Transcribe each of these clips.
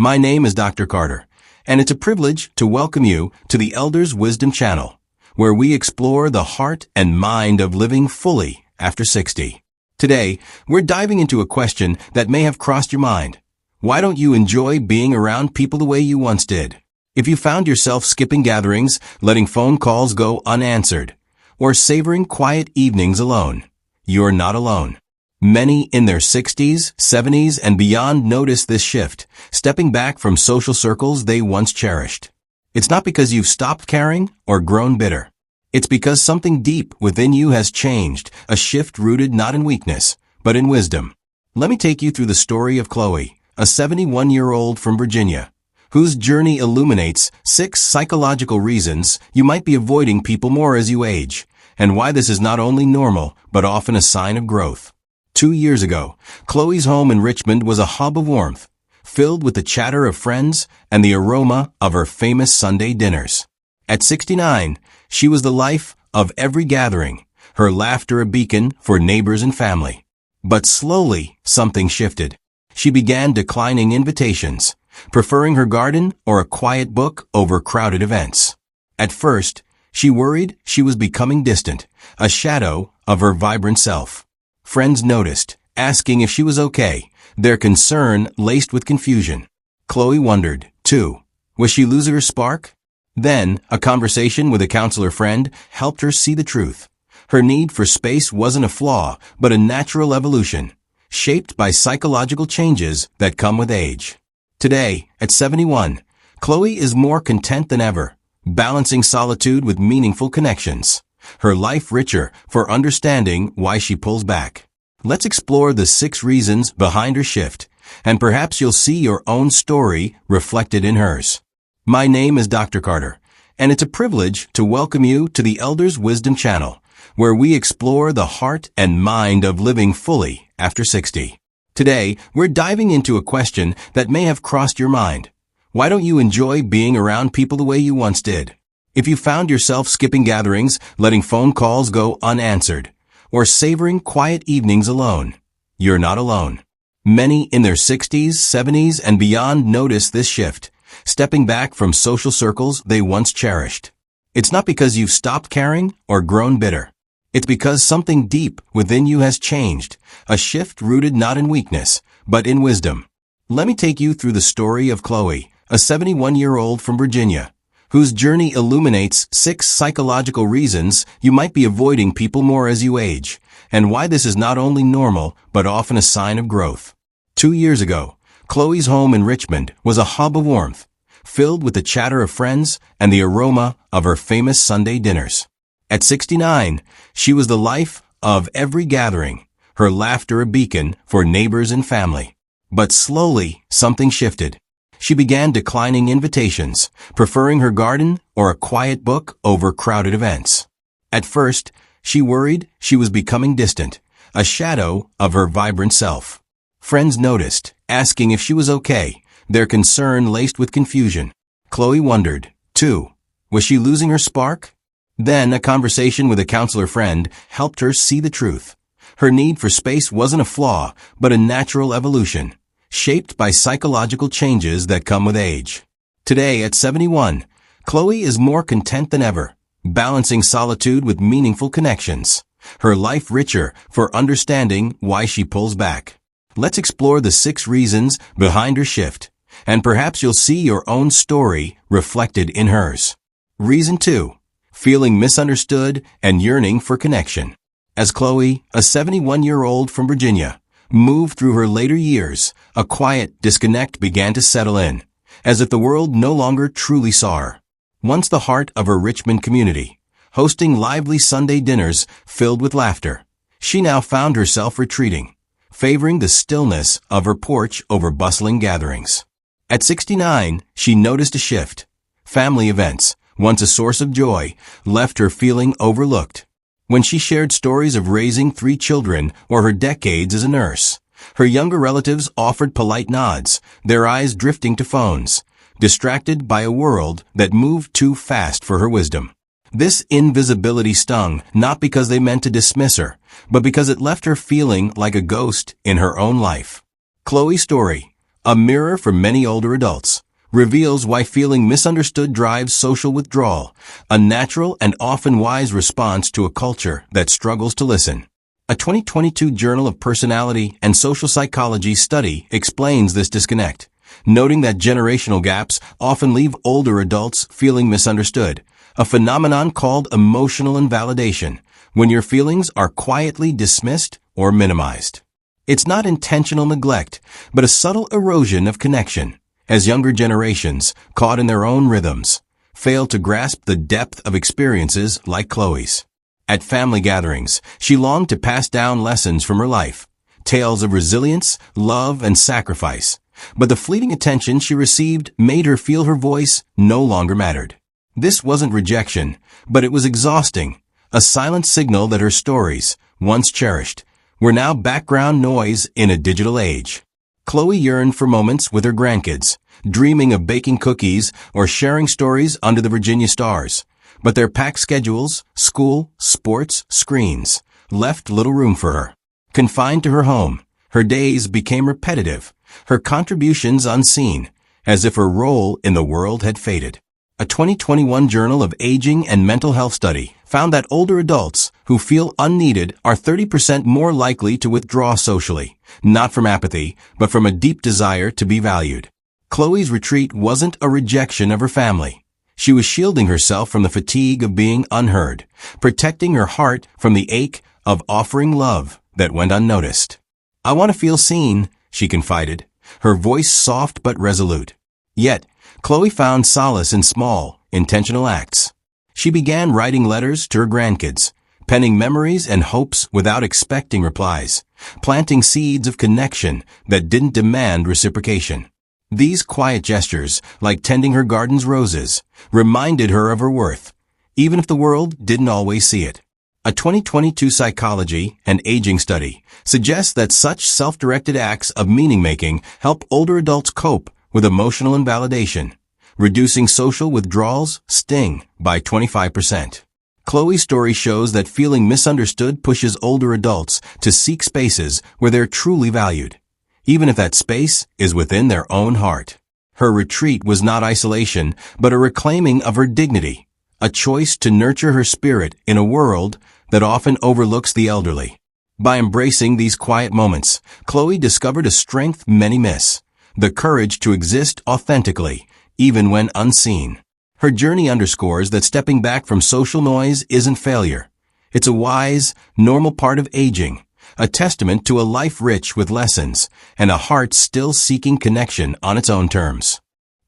My name is Dr. Carter, and it's a privilege to welcome you to the Elders Wisdom Channel, where we explore the heart and mind of living fully after 60. Today, we're diving into a question that may have crossed your mind. Why don't you enjoy being around people the way you once did? If you found yourself skipping gatherings, letting phone calls go unanswered, or savoring quiet evenings alone, you're not alone. Many in their 60s, 70s, and beyond notice this shift, stepping back from social circles they once cherished. It's not because you've stopped caring or grown bitter. It's because something deep within you has changed, a shift rooted not in weakness, but in wisdom. Let me take you through the story of Chloe, a 71-year-old from Virginia, whose journey illuminates 6 psychological reasons you might be avoiding people more as you age, and why this is not only normal, but often a sign of growth. 2 years ago, Chloe's home in Richmond was a hub of warmth, filled with the chatter of friends and the aroma of her famous Sunday dinners. At 69, she was the life of every gathering, her laughter a beacon for neighbors and family. But slowly, something shifted. She began declining invitations, preferring her garden or a quiet book over crowded events. At first, she worried she was becoming distant, a shadow of her vibrant self. Friends noticed, asking if she was okay, their concern laced with confusion. Chloe wondered, too. Was she losing her spark? Then, a conversation with a counselor friend helped her see the truth. Her need for space wasn't a flaw, but a natural evolution, shaped by psychological changes that come with age. Today, at 71, Chloe is more content than ever, balancing solitude with meaningful connections. Her life richer for understanding why she pulls back. Let's explore the 6 reasons behind her shift, and perhaps you'll see your own story reflected in hers. My name is Dr. Carter, and it's a privilege to welcome you to the Elders Wisdom Channel, where we explore the heart and mind of living fully after 60. Today, we're diving into a question that may have crossed your mind. Why don't you enjoy being around people the way you once did? If you found yourself skipping gatherings, letting phone calls go unanswered, or savoring quiet evenings alone, you're not alone. Many in their 60s, 70s, and beyond notice this shift, stepping back from social circles they once cherished. It's not because you've stopped caring or grown bitter. It's because something deep within you has changed, a shift rooted not in weakness, but in wisdom. Let me take you through the story of Chloe, a 71-year-old from Virginia, whose journey illuminates 6 psychological reasons you might be avoiding people more as you age, and why this is not only normal, but often a sign of growth. 2 years ago, Chloe's home in Richmond was a hub of warmth, filled with the chatter of friends and the aroma of her famous Sunday dinners. At 69, she was the life of every gathering, her laughter a beacon for neighbors and family. But slowly, something shifted. She began declining invitations, preferring her garden or a quiet book over crowded events. At first, she worried she was becoming distant, a shadow of her vibrant self. Friends noticed, asking if she was okay, their concern laced with confusion. Chloe wondered, too. Was she losing her spark? Then, a conversation with a counselor friend helped her see the truth. Her need for space wasn't a flaw, but a natural evolution, shaped by psychological changes that come with age. Today, at 71, Chloe is more content than ever, balancing solitude with meaningful connections. Her life richer for understanding why she pulls back. Let's explore the 6 reasons behind her shift, and perhaps you'll see your own story reflected in hers. Reason 2. Feeling misunderstood and yearning for connection. As Chloe, a 71-year-old from Virginia, moved through her later years, a quiet disconnect began to settle in, as if the world no longer truly saw her. Once the heart of her Richmond community, hosting lively Sunday dinners filled with laughter, she now found herself retreating, favoring the stillness of her porch over bustling gatherings. At 69, she noticed a shift. Family events, once a source of joy, left her feeling overlooked. When she shared stories of raising 3 children or her decades as a nurse, her younger relatives offered polite nods, their eyes drifting to phones, distracted by a world that moved too fast for her wisdom. This invisibility stung, not because they meant to dismiss her, but because it left her feeling like a ghost in her own life. Chloe's story, A mirror for many older adults, reveals why feeling misunderstood drives social withdrawal, a natural and often wise response to a culture that struggles to listen. A 2022 Journal of Personality and Social Psychology study explains this disconnect, noting that generational gaps often leave older adults feeling misunderstood, a phenomenon called emotional invalidation, when your feelings are quietly dismissed or minimized. It's not intentional neglect, but a subtle erosion of connection, as younger generations, caught in their own rhythms, fail to grasp the depth of experiences like Chloe's. At family gatherings, she longed to pass down lessons from her life, tales of resilience, love, and sacrifice, but the fleeting attention she received made her feel her voice no longer mattered. This wasn't rejection, but it was exhausting, a silent signal that her stories, once cherished, were now background noise in a digital age. Chloe yearned for moments with her grandkids, dreaming of baking cookies or sharing stories under the Virginia stars. But their packed schedules, school, sports, screens, left little room for her. Confined to her home, her days became repetitive, her contributions unseen, as if her role in the world had faded. A 2021 Journal of Aging and Mental Health study found that older adults who feel unneeded are 30% more likely to withdraw socially, not from apathy, but from a deep desire to be valued. Chloe's retreat wasn't a rejection of her family. She was shielding herself from the fatigue of being unheard, protecting her heart from the ache of offering love that went unnoticed. "I want to feel seen," she confided, her voice soft but resolute. Yet, Chloe found solace in small, intentional acts. She began writing letters to her grandkids, penning memories and hopes without expecting replies, planting seeds of connection that didn't demand reciprocation. These quiet gestures, like tending her garden's roses, reminded her of her worth, even if the world didn't always see it. A 2022 Psychology and Aging study suggests that such self-directed acts of meaning-making help older adults cope with emotional invalidation, reducing social withdrawals sting by 25%. Chloe's story shows that feeling misunderstood pushes older adults to seek spaces where they're truly valued, even if that space is within their own heart. Her retreat was not isolation, but a reclaiming of her dignity, a choice to nurture her spirit in a world that often overlooks the elderly. By embracing these quiet moments, Chloe discovered a strength many miss, the courage to exist authentically, even when unseen. Her journey underscores that stepping back from social noise isn't failure. It's a wise, normal part of aging, a testament to a life rich with lessons and a heart still seeking connection on its own terms.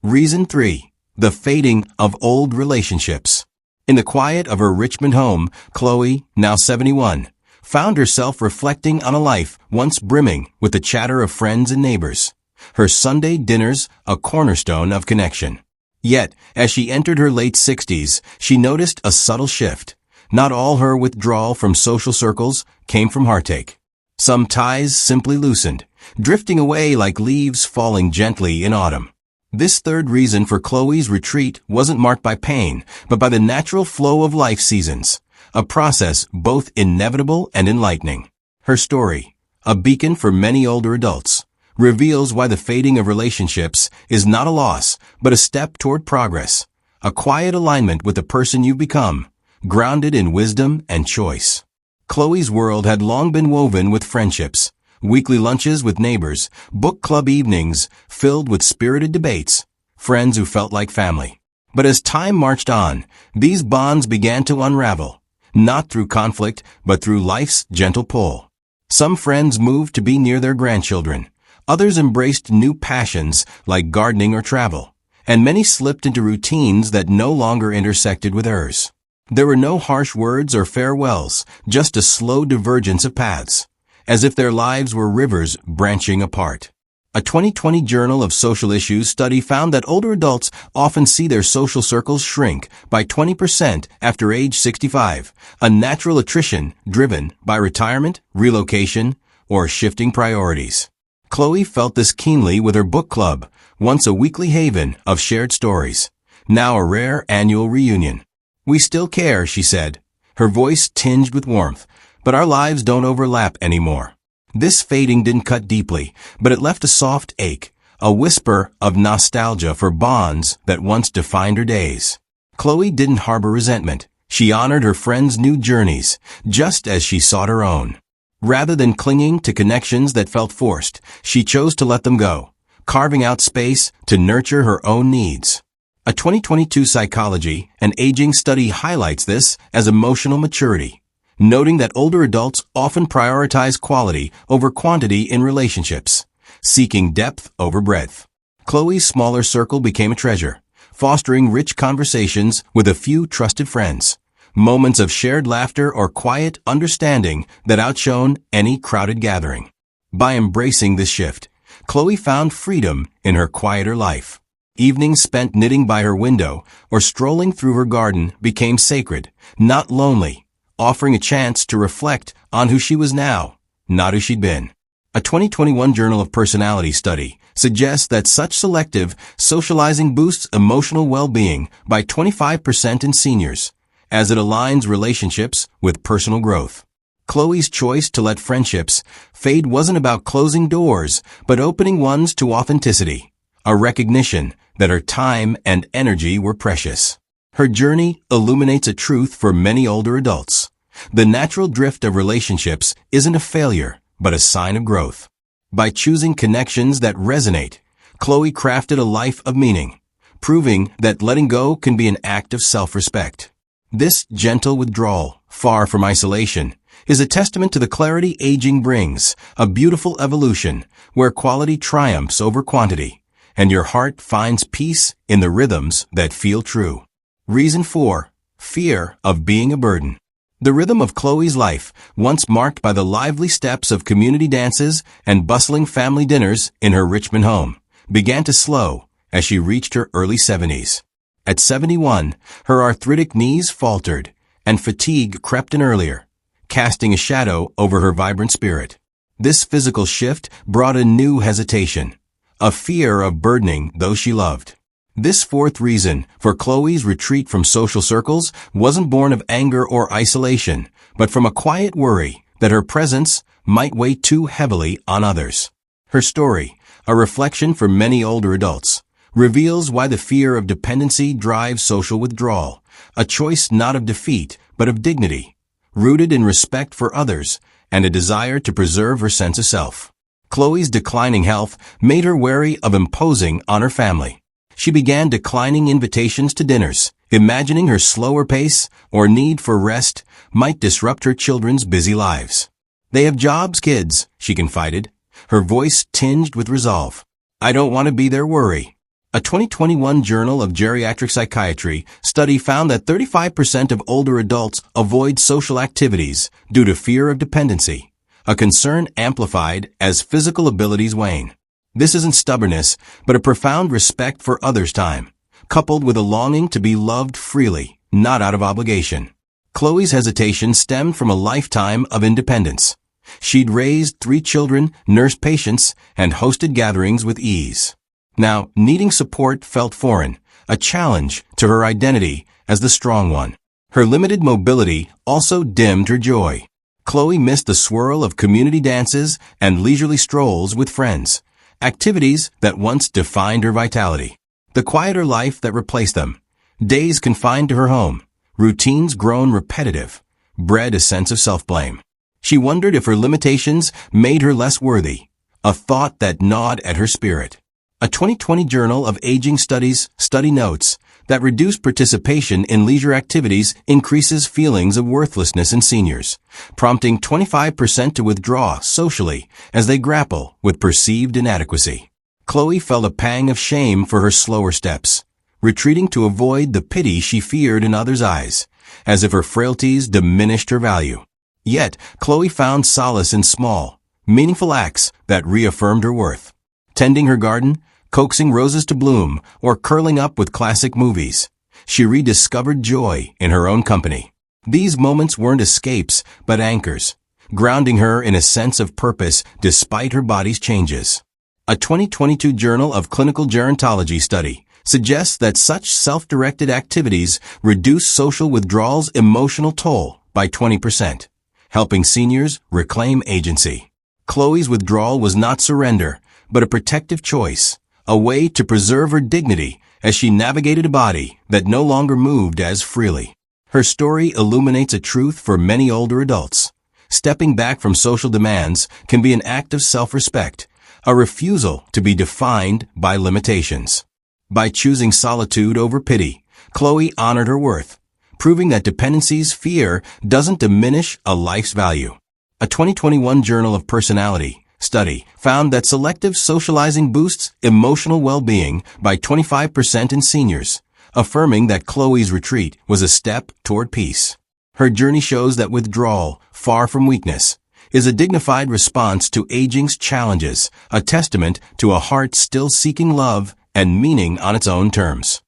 Reason 3. The fading of old relationships. In the quiet of her Richmond home, Chloe, now 71, found herself reflecting on a life once brimming with the chatter of friends and neighbors. Her Sunday dinners, a cornerstone of connection. Yet, as she entered her late 60s, she noticed a subtle shift. Not all her withdrawal from social circles came from heartache. Some ties simply loosened, drifting away like leaves falling gently in autumn. This third reason for Chloe's retreat wasn't marked by pain, but by the natural flow of life seasons, a process both inevitable and enlightening. Her story, a beacon for many older adults, reveals why the fading of relationships is not a loss, but a step toward progress, a quiet alignment with the person you've become, grounded in wisdom and choice. Chloe's world had long been woven with friendships, weekly lunches with neighbors, book club evenings filled with spirited debates, friends who felt like family. But as time marched on, these bonds began to unravel, not through conflict, but through life's gentle pull. Some friends moved to be near their grandchildren, others embraced new passions like gardening or travel, and many slipped into routines that no longer intersected with hers. There were no harsh words or farewells, just a slow divergence of paths, as if their lives were rivers branching apart. A 2020 Journal of Social Issues study found that older adults often see their social circles shrink by 20% after age 65, a natural attrition driven by retirement, relocation, or shifting priorities. Chloe felt this keenly with her book club, once a weekly haven of shared stories, now a rare annual reunion. "We still care," she said, her voice tinged with warmth, "but our lives don't overlap anymore." This fading didn't cut deeply, but it left a soft ache, a whisper of nostalgia for bonds that once defined her days. Chloe didn't harbor resentment. She honored her friends' new journeys, just as she sought her own. Rather than clinging to connections that felt forced, she chose to let them go, carving out space to nurture her own needs. A 2022 Psychology and Aging study highlights this as emotional maturity, noting that older adults often prioritize quality over quantity in relationships, seeking depth over breadth. Chloe's smaller circle became a treasure, fostering rich conversations with a few trusted friends, moments of shared laughter or quiet understanding that outshone any crowded gathering. By embracing this shift, Chloe found freedom in her quieter life. Evenings spent knitting by her window or strolling through her garden became sacred, not lonely, offering a chance to reflect on who she was now, not who she'd been. A 2021 Journal of Personality study suggests that such selective socializing boosts emotional well-being by 25% in seniors, as it aligns relationships with personal growth. Chloe's choice to let friendships fade wasn't about closing doors, but opening ones to authenticity, a recognition that her time and energy were precious. Her journey illuminates a truth for many older adults. The natural drift of relationships isn't a failure, but a sign of growth. By choosing connections that resonate, Chloe crafted a life of meaning, proving that letting go can be an act of self-respect. This gentle withdrawal, far from isolation, is a testament to the clarity aging brings, a beautiful evolution where quality triumphs over quantity, and your heart finds peace in the rhythms that feel true. Reason 4. Fear of being a burden. The rhythm of Chloe's life, once marked by the lively steps of community dances and bustling family dinners in her Richmond home, began to slow as she reached her early 70s. At 71, her arthritic knees faltered, and fatigue crept in earlier, casting a shadow over her vibrant spirit. This physical shift brought a new hesitation, a fear of burdening those she loved. This fourth reason for Chloe's retreat from social circles wasn't born of anger or isolation, but from a quiet worry that her presence might weigh too heavily on others. Her story, a reflection for many older adults, reveals why the fear of dependency drives social withdrawal, a choice not of defeat, but of dignity, rooted in respect for others and a desire to preserve her sense of self. Chloe's declining health made her wary of imposing on her family. She began declining invitations to dinners, imagining her slower pace or need for rest might disrupt her children's busy lives. "They have jobs, kids," she confided, her voice tinged with resolve. "I don't want to be their worry." A 2021 Journal of Geriatric Psychiatry study found that 35% of older adults avoid social activities due to fear of dependency, a concern amplified as physical abilities wane. This isn't stubbornness, but a profound respect for others' time, coupled with a longing to be loved freely, not out of obligation. Chloe's hesitation stemmed from a lifetime of independence. She'd raised 3 children, nursed patients, and hosted gatherings with ease. Now, needing support felt foreign, a challenge to her identity as the strong one. Her limited mobility also dimmed her joy. Chloe missed the swirl of community dances and leisurely strolls with friends, activities that once defined her vitality. The quieter life that replaced them, days confined to her home, routines grown repetitive, bred a sense of self-blame. She wondered if her limitations made her less worthy, a thought that gnawed at her spirit. A 2020 Journal of Aging Studies study notes that reduced participation in leisure activities increases feelings of worthlessness in seniors, prompting 25% to withdraw socially as they grapple with perceived inadequacy. Chloe felt a pang of shame for her slower steps, retreating to avoid the pity she feared in others' eyes, as if her frailties diminished her value. Yet, Chloe found solace in small, meaningful acts that reaffirmed her worth. Tending her garden, coaxing roses to bloom, or curling up with classic movies, she rediscovered joy in her own company. These moments weren't escapes, but anchors, grounding her in a sense of purpose despite her body's changes. A 2022 Journal of Clinical Gerontology study suggests that such self-directed activities reduce social withdrawal's emotional toll by 20%, helping seniors reclaim agency. Chloe's withdrawal was not surrender, but a protective choice, a way to preserve her dignity as she navigated a body that no longer moved as freely. Her story illuminates a truth for many older adults. Stepping back from social demands can be an act of self-respect, a refusal to be defined by limitations. By choosing solitude over pity, Chloe honored her worth, proving that dependency's fear doesn't diminish a life's value. A 2021 Journal of Personality study found that selective socializing boosts emotional well-being by 25% in seniors, affirming that Chloe's retreat was a step toward peace. Her journey shows that withdrawal, far from weakness, is a dignified response to aging's challenges, a testament to a heart still seeking love and meaning on its own terms.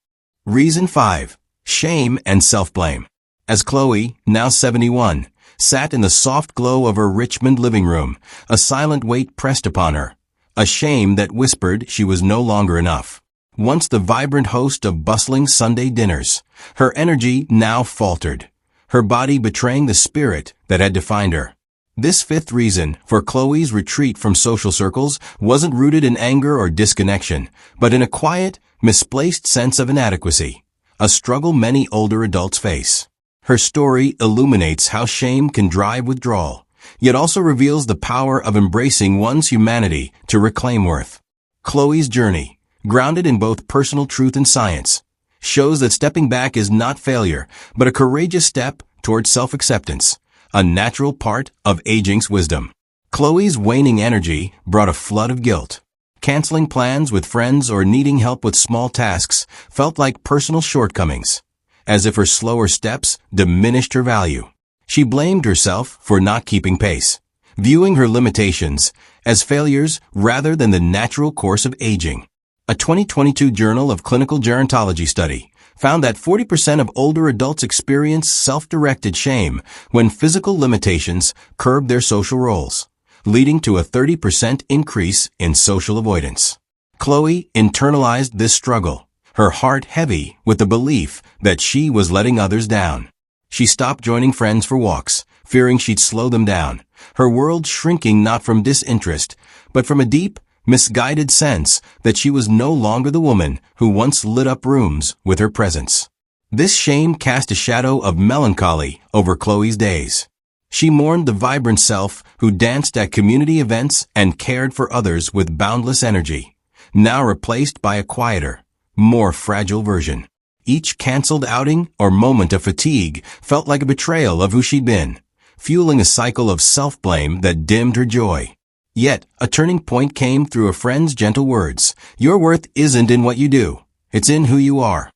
Reason 5. Shame and self-blame. As Chloe, now 71, sat in the soft glow of her Richmond living room, a silent weight pressed upon her, a shame that whispered she was no longer enough. Once the vibrant host of bustling Sunday dinners, her energy now faltered, her body betraying the spirit that had defined her. This fifth reason for Chloe's retreat from social circles wasn't rooted in anger or disconnection, but in a quiet, misplaced sense of inadequacy, a struggle many older adults face. Her story illuminates how shame can drive withdrawal, yet also reveals the power of embracing one's humanity to reclaim worth. Chloe's journey, grounded in both personal truth and science, shows that stepping back is not failure, but a courageous step toward self-acceptance, a natural part of aging's wisdom. Chloe's waning energy brought a flood of guilt. Canceling plans with friends or needing help with small tasks felt like personal shortcomings, as if her slower steps diminished her value. She blamed herself for not keeping pace, viewing her limitations as failures rather than the natural course of aging. A 2022 Journal of Clinical Gerontology study found that 40% of older adults experience self-directed shame when physical limitations curb their social roles, leading to a 30% increase in social avoidance. Chloe internalized this struggle, her heart heavy with the belief that she was letting others down. She stopped joining friends for walks, fearing she'd slow them down, her world shrinking not from disinterest, but from a deep, misguided sense that she was no longer the woman who once lit up rooms with her presence. This shame cast a shadow of melancholy over Chloe's days. She mourned the vibrant self who danced at community events and cared for others with boundless energy, now replaced by a quieter, more fragile version. Each canceled outing or moment of fatigue felt like a betrayal of who she'd been, fueling a cycle of self-blame that dimmed her joy. Yet, a turning point came through a friend's gentle words. Your worth isn't in what you do, it's in who you are.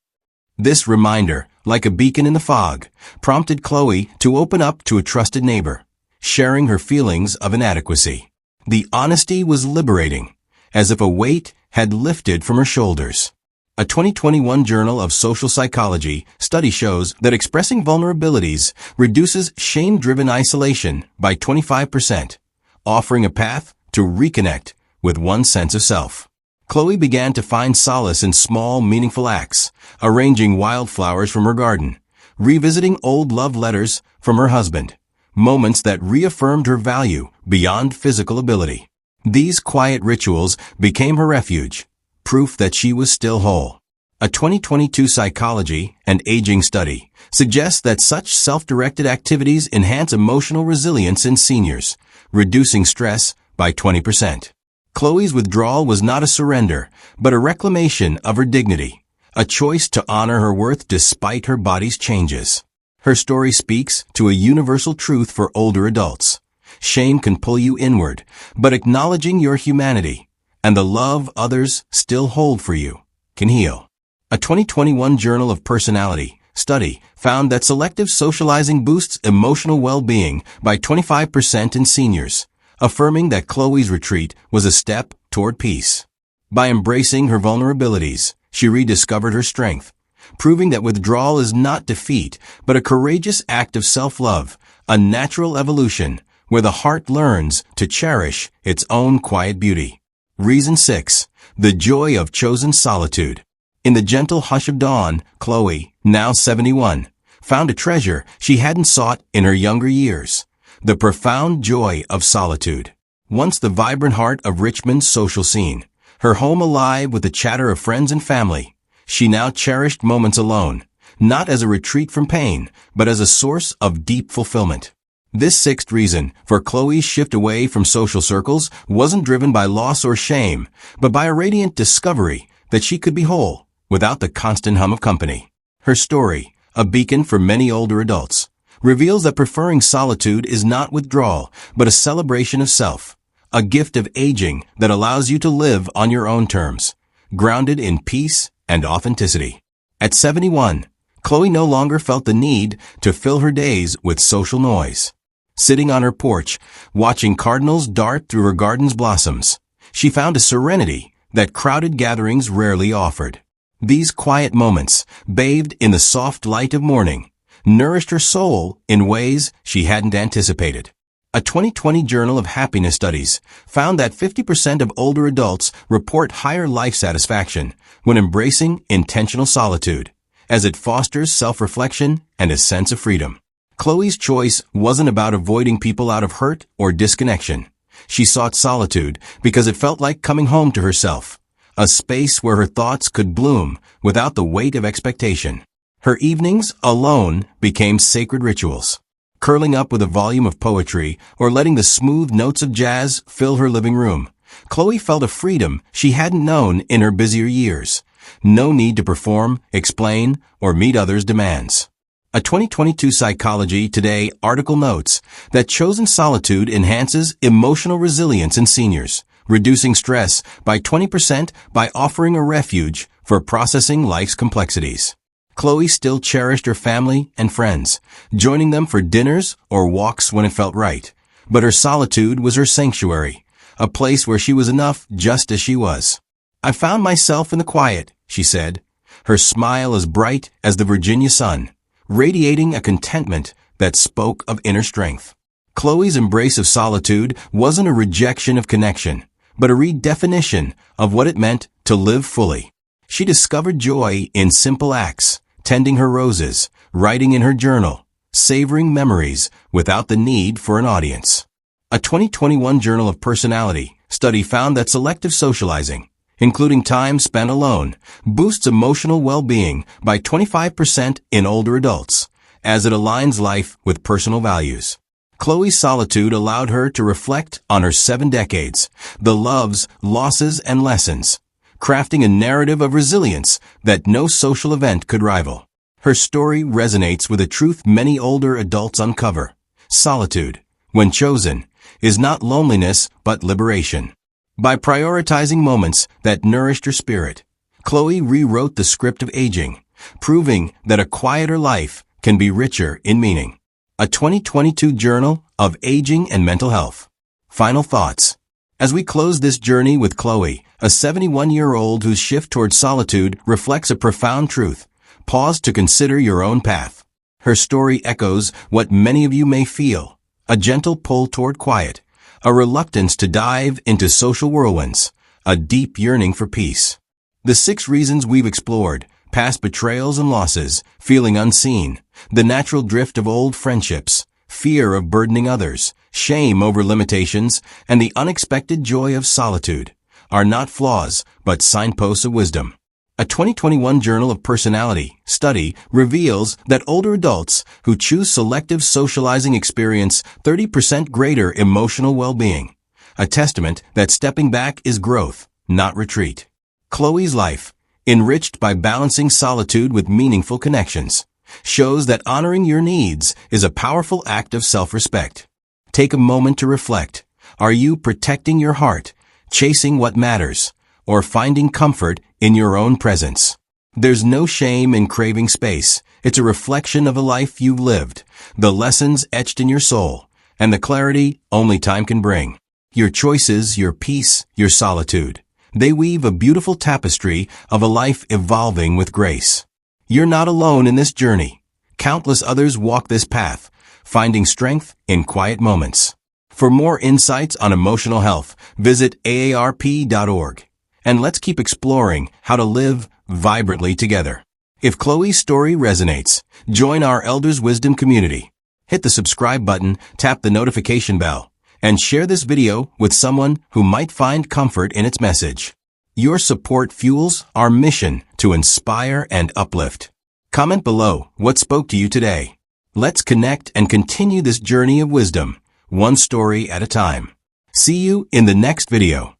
This reminder, like a beacon in the fog, prompted Chloe to open up to a trusted neighbor, sharing her feelings of inadequacy. The honesty was liberating, as if a weight had lifted from her shoulders. A 2021 Journal of Social Psychology study shows that expressing vulnerabilities reduces shame-driven isolation by 25%, offering a path to reconnect with one's sense of self. Chloe began to find solace in small, meaningful acts, arranging wildflowers from her garden, revisiting old love letters from her husband, moments that reaffirmed her value beyond physical ability. These quiet rituals became her refuge, proof that she was still whole. A 2022 Psychology and Aging study suggests that such self-directed activities enhance emotional resilience in seniors, reducing stress by 20%. Chloe's withdrawal was not a surrender, but a reclamation of her dignity, a choice to honor her worth despite her body's changes. Her story speaks to a universal truth for older adults. Shame can pull you inward, but acknowledging your humanity and the love others still hold for you can heal. A 2021 Journal of Personality study found that selective socializing boosts emotional well-being by 25% in seniors, affirming that Chloe's retreat was a step toward peace. By embracing her vulnerabilities, she rediscovered her strength, proving that withdrawal is not defeat, but a courageous act of self-love, a natural evolution where the heart learns to cherish its own quiet beauty. Reason 6. The joy of chosen solitude. In the gentle hush of dawn, Chloe, now 71, found a treasure she hadn't sought in her younger years. The profound joy of solitude. Once the vibrant heart of Richmond's social scene, her home alive with the chatter of friends and family. She now cherished moments alone, not as a retreat from pain, but as a source of deep fulfillment. This sixth reason for Chloe's shift away from social circles wasn't driven by loss or shame, but by a radiant discovery that she could be whole without the constant hum of company. Her story, a beacon for many older adults, reveals that preferring solitude is not withdrawal, but a celebration of self, a gift of aging that allows you to live on your own terms, grounded in peace and authenticity. At 71, Chloe no longer felt the need to fill her days with social noise. Sitting on her porch, watching cardinals dart through her garden's blossoms, she found a serenity that crowded gatherings rarely offered. These quiet moments, bathed in the soft light of morning, nourished her soul in ways she hadn't anticipated. A 2020 Journal of Happiness Studies found that 50% of older adults report higher life satisfaction when embracing intentional solitude, as it fosters self-reflection and a sense of freedom. Chloe's choice wasn't about avoiding people out of hurt or disconnection. She sought solitude because it felt like coming home to herself, a space where her thoughts could bloom without the weight of expectation. Her evenings alone became sacred rituals, curling up with a volume of poetry or letting the smooth notes of jazz fill her living room. Chloe felt a freedom she hadn't known in her busier years. No need to perform, explain, or meet others' demands. A 2022 Psychology Today article notes that chosen solitude enhances emotional resilience in seniors, reducing stress by 20% by offering a refuge for processing life's complexities. Chloe still cherished her family and friends, joining them for dinners or walks when it felt right. But her solitude was her sanctuary, a place where she was enough just as she was. "I found myself in the quiet," she said, her smile as bright as the Virginia sun, radiating a contentment that spoke of inner strength. Chloe's embrace of solitude wasn't a rejection of connection, but a redefinition of what it meant to live fully. She discovered joy in simple acts, tending her roses, writing in her journal, savoring memories without the need for an audience. A 2021 Journal of Personality study found that selective socializing, including time spent alone, boosts emotional well-being by 25% in older adults, as it aligns life with personal values. Chloe's solitude allowed her to reflect on her 7 decades, the loves, losses, and lessons, crafting a narrative of resilience that no social event could rival. Her story resonates with a truth many older adults uncover. Solitude, when chosen, is not loneliness but liberation. By prioritizing moments that nourished her spirit, Chloe rewrote the script of aging, proving that a quieter life can be richer in meaning. A 2022 Journal of Aging and Mental Health. Final thoughts. As we close this journey with Chloe, a 71-year-old whose shift towards solitude reflects a profound truth, pause to consider your own path. Her story echoes what many of you may feel, a gentle pull toward quiet, a reluctance to dive into social whirlwinds, a deep yearning for peace. The 6 reasons we've explored, past betrayals and losses, feeling unseen, the natural drift of old friendships, fear of burdening others, shame over limitations, and the unexpected joy of solitude, are not flaws, but signposts of wisdom. A 2021 Journal of Personality study reveals that older adults who choose selective socializing experience 30% greater emotional well-being, a testament that stepping back is growth, not retreat. Chloe's life, enriched by balancing solitude with meaningful connections, shows that honoring your needs is a powerful act of self-respect. Take a moment to reflect. Are you protecting your heart, chasing what matters, or finding comfort in your own presence? There's no shame in craving space. It's a reflection of a life you've lived, the lessons etched in your soul, and the clarity only time can bring. Your choices, your peace, your solitude. They weave a beautiful tapestry of a life evolving with grace. You're not alone in this journey. Countless others walk this path, finding strength in quiet moments. For more insights on emotional health, visit aarp.org. And let's keep exploring how to live vibrantly together. If Chloe's story resonates, join our Elders Wisdom community. Hit the subscribe button, tap the notification bell, and share this video with someone who might find comfort in its message. Your support fuels our mission to inspire and uplift. Comment below what spoke to you today. Let's connect and continue this journey of wisdom, one story at a time. See you in the next video.